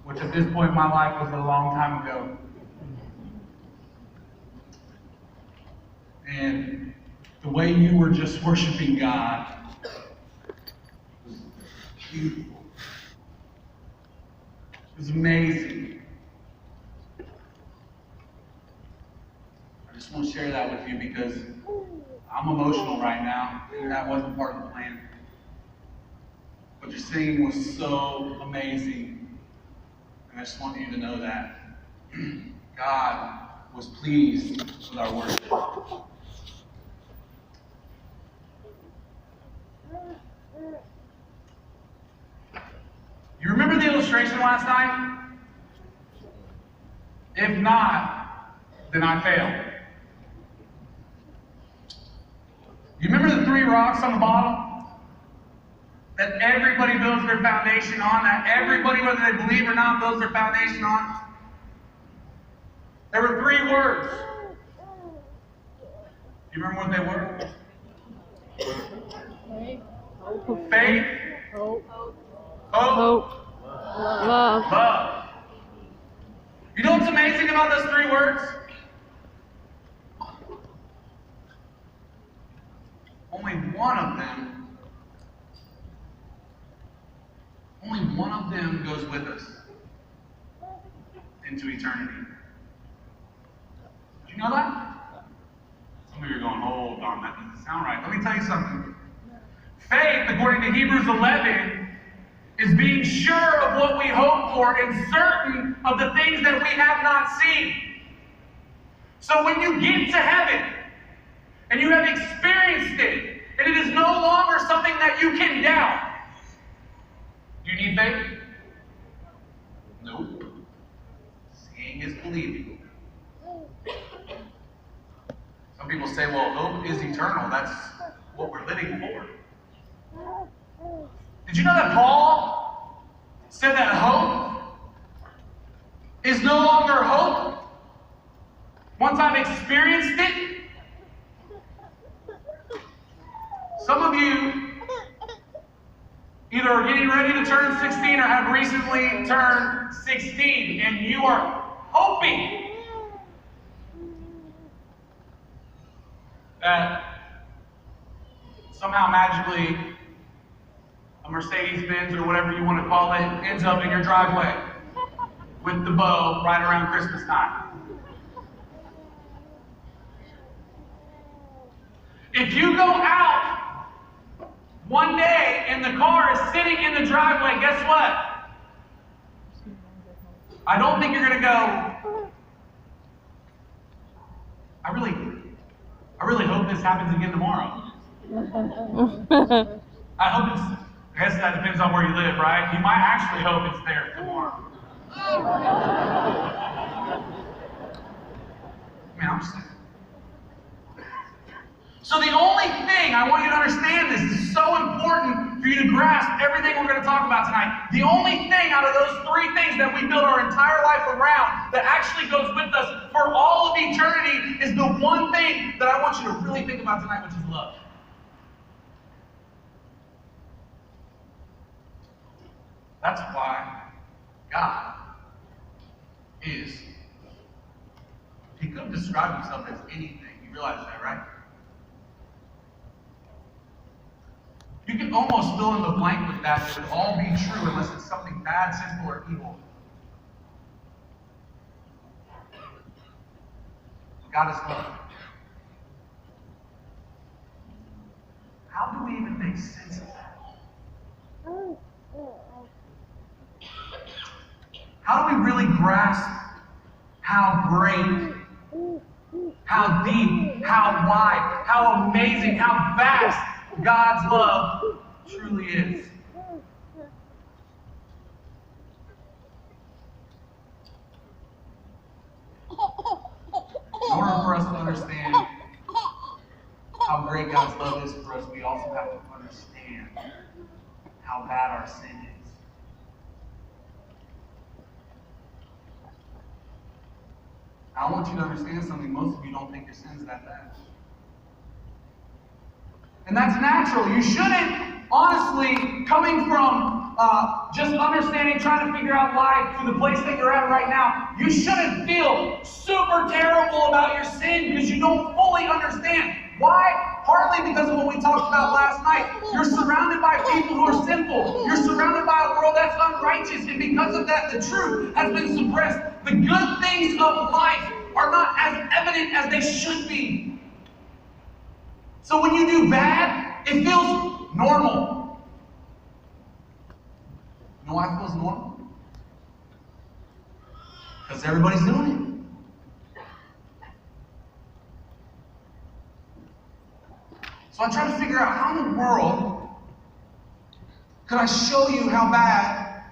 which at this point in my life was a long time ago. And the way you were just worshiping God was beautiful. It was amazing. I just want to share that with you because I'm emotional right now, and that wasn't part of the plan. But your singing was so amazing, and I just want you to know that God was pleased with our worship. You remember the illustration last night? If not, then I failed. You remember the 3 rocks on the bottom? That everybody builds their foundation on, that everybody, whether they believe or not, builds their foundation on? There were 3 words. Do you remember what they were? Faith, hope, love. You know what's amazing about those 3 words? Only one of them goes with us into eternity. Did you know that? Some of you are going, hold on, that doesn't sound right. Let me tell you something. Faith, according to Hebrews 11, is being sure of what we hope for and certain of the things that we have not seen. So when you get to heaven and you have experienced it, and it is no longer something that you can doubt, do you need faith? Nope. Seeing is believing. Some people say, well, hope is eternal. That's what we're living for. Did you know that Paul said that hope is no longer hope once I've experienced it? Some of you either are getting ready to turn 16 or have recently turned 16, and you are hoping that somehow magically a Mercedes-Benz or whatever you want to call it ends up in your driveway with the bow right around Christmas time. If you go out one day and the car is sitting in the driveway, guess what? I don't think you're going to go, I really hope this happens again tomorrow. I guess that depends on where you live, right? You might actually hope it's there tomorrow. Man, I'm just saying. So the only thing, I want you to understand this is so important for you to grasp everything we're going to talk about tonight. The only thing out of those 3 things that we build our entire life around that actually goes with us for all of eternity is the one thing that I want you to really think about tonight, which is love. That's why God is, he could have described himself as anything. You realize that, right? You can almost fill in the blank with that. It would all be true unless it's something bad, sinful, or evil. God is love. How do we even make sense of that? How do we really grasp how great, how deep, how wide, how amazing, how vast God's love truly is? In order for us to understand how great God's love is for us, we also have to understand how bad our sin is. I want you to understand something. Most of you don't think your sin's that bad. And that's natural. You shouldn't, honestly, coming from just understanding, trying to figure out life to the place that you're at right now, you shouldn't feel super terrible about your sin because you don't fully understand. Why? Partly because of what we talked about last night. You're surrounded by people who are sinful. You're surrounded by a world that's unrighteous, and because of that, the truth has been suppressed. The good things of life are not as evident as they should be. So when you do bad, it feels normal. You know why it feels normal? Because everybody's doing it. So I try to figure out how in the world could I show you how bad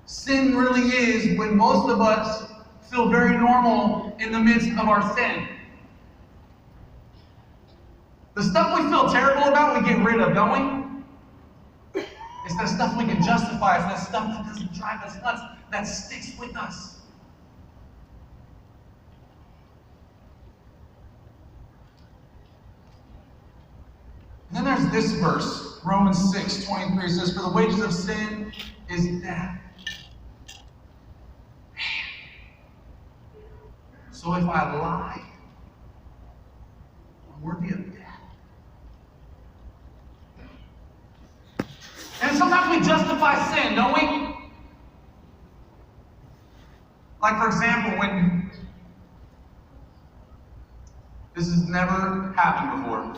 sin really is when most of us feel very normal in the midst of our sin. The stuff we feel terrible about, we get rid of, don't we? It's that stuff we can justify. It's that stuff that doesn't drive us nuts, that sticks with us. And then there's this verse, Romans 6:23 says, "For the wages of sin is death." Man. So if I lie, I'm worthy of death. And sometimes we justify sin, don't we? Like, for example, when this has never happened before.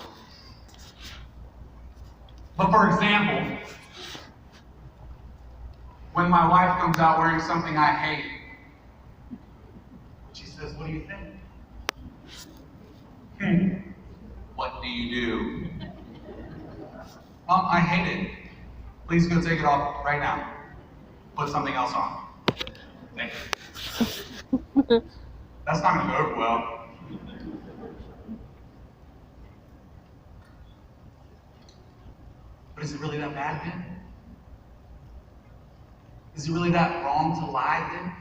But for example, when my wife comes out wearing something I hate, she says, "What do you think?" "What do you do?" "I hate it. Please go take it off right now. Put something else on." Thank you. That's not going to go over well. But is it really that bad then? Is it really that wrong to lie then?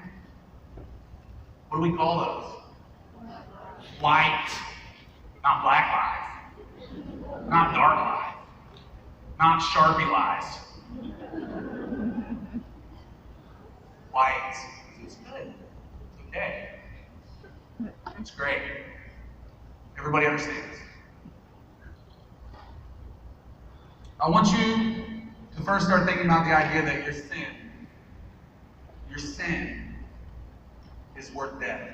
What do we call those? White, not black lies. Not dark lies. Not Sharpie lies. White. It's good. It's okay. It's great. Everybody understands. I want you to first start thinking about the idea that your sin is worth death.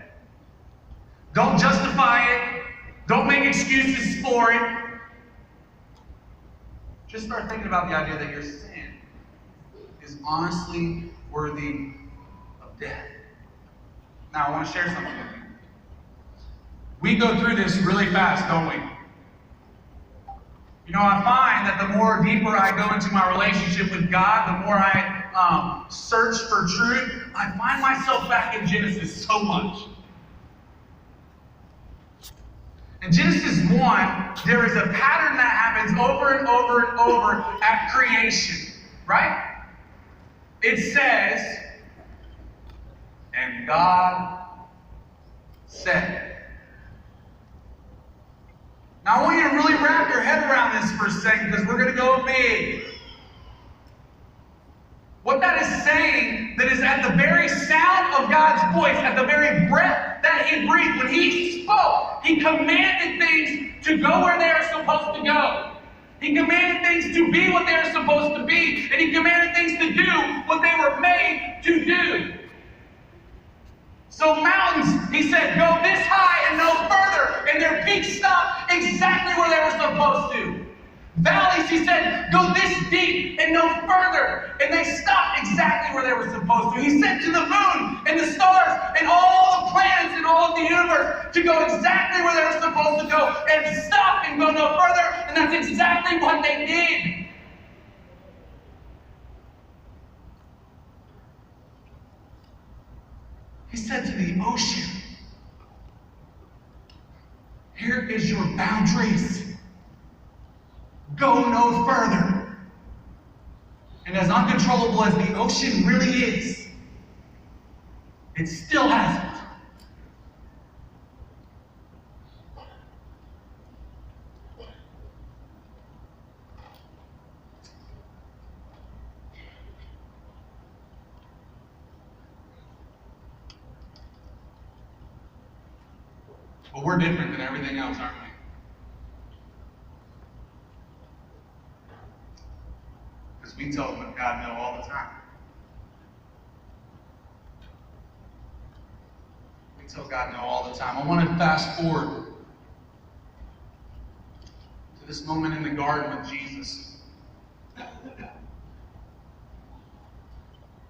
Don't justify it. Don't make excuses for it. Just start thinking about the idea that your sin is honestly worthy of death. Now, I want to share something with you. We go through this really fast, don't we? You know, I find that the more deeper I go into my relationship with God, the more I search for truth, I find myself back in Genesis so much. In Genesis 1, there is a pattern that happens over and over and over at creation, right? It says, "And God said." Now I want you to really wrap your head around this for a second because we're going to go big. What that is saying, that is at the very sound of God's voice, at the very breath that He breathed, when He spoke, He commanded things to go where they are supposed to go. He commanded things to be what they are supposed to be. And He commanded things to do what they were made to do. So mountains, He said, go this high and no further. And their peaks stopped exactly where they were supposed to. Valleys, He said, go this deep and no further. And they stopped exactly where they were supposed to. He said to the moon and the stars and all the planets and all of the universe to go exactly where they were supposed to go and stop and go no further. And that's exactly what they did. He said to the ocean, here is your boundaries. Go no further. And as uncontrollable as the ocean really is, it still hasn't. But we're different than everything else, aren't we? Because we tell God no all the time. We tell God no all the time. I want to fast forward to this moment in the garden with Jesus.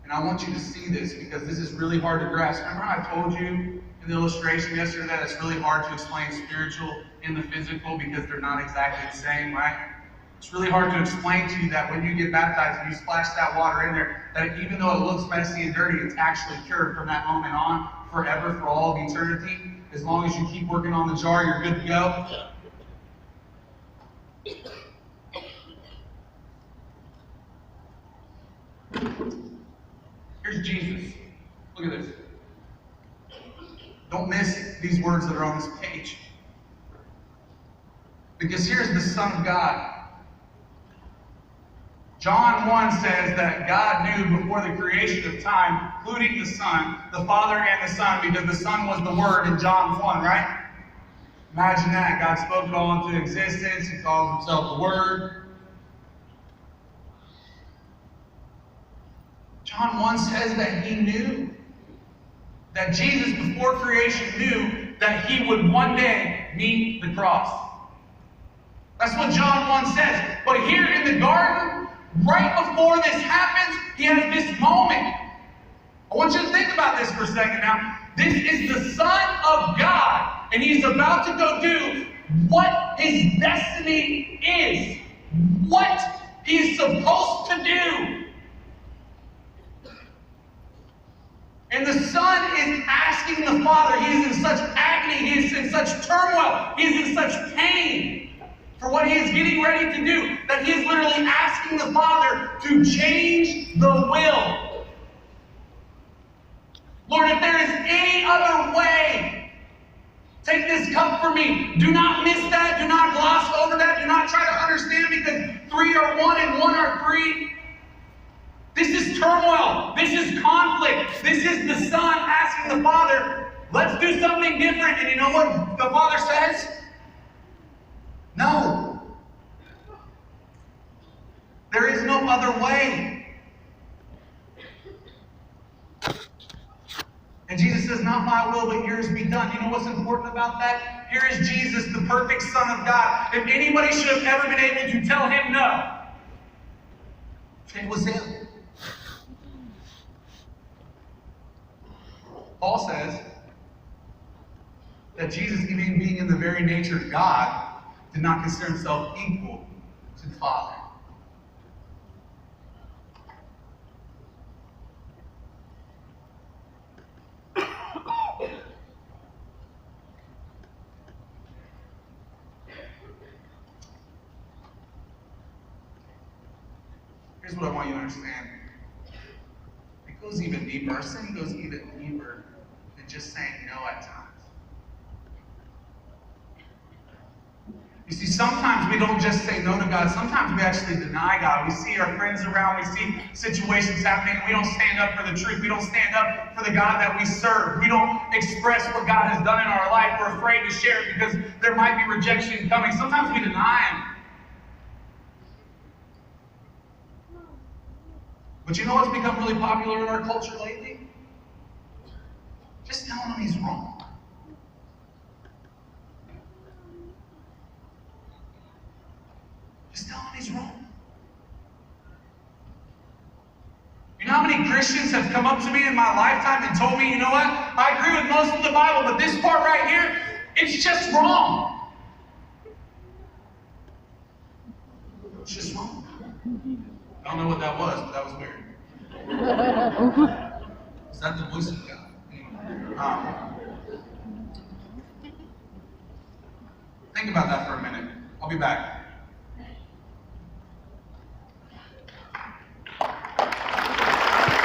And I want you to see this because this is really hard to grasp. Remember how I told you in the illustration yesterday that it's really hard to explain spiritual and the physical because they're not exactly the same, right? It's really hard to explain to you that when you get baptized and you splash that water in there, that even though it looks messy and dirty, it's actually cured from that moment on forever for all of eternity. As long as you keep working on the jar, you're good to go. Here's Jesus. Look at this. Don't miss these words that are on this page. Because here's the Son of God. John 1 says that God knew before the creation of time, including the Son, the Father and the Son, because the Son was the Word in John 1, right? Imagine that. God spoke it all into existence. He calls himself the Word. John 1 says that he knew that Jesus, before creation, knew that he would one day meet the cross. That's what John 1 says. But here in the garden, right before this happens, he has this moment. I want you to think about this for a second now. This is the Son of God, and he's about to go do what his destiny is, what he's supposed to do. And the Son is asking the Father, he is in such agony, he is in such turmoil, he is in such pain for what he is getting ready to do, that he is literally asking the Father to change the will. Lord, if there is any other way, take this cup from me. Do not miss that. Do not gloss over that. Do not try to understand because 3 are 1 and 1 are 3. This is turmoil. This is conflict. This is the Son asking the Father, let's do something different. And you know what the Father says? No. There is no other way. And Jesus says, not my will, but yours be done. You know what's important about that? Here is Jesus, the perfect Son of God. If anybody should have ever been able to tell him no, it was him. Paul says that Jesus, even being in the very nature of God, did not consider himself equal to the Father. Here's what I want you to understand. It goes even deeper. Our sin goes even deeper than just saying no at times. You see, sometimes we don't just say no to God. Sometimes we actually deny God. We see our friends around. We see situations happening. We don't stand up for the truth. We don't stand up for the God that we serve. We don't express what God has done in our life. We're afraid to share it because there might be rejection coming. Sometimes we deny Him. But you know what's become really popular in our culture lately? Just telling him he's wrong. Just telling him he's wrong. You know how many Christians have come up to me in my lifetime and told me, you know what? I agree with most of the Bible, but this part right here, it's just wrong. It's just wrong. I don't know what that was, but that was weird. Is that the voice of God? Think about that for a minute. I'll be back.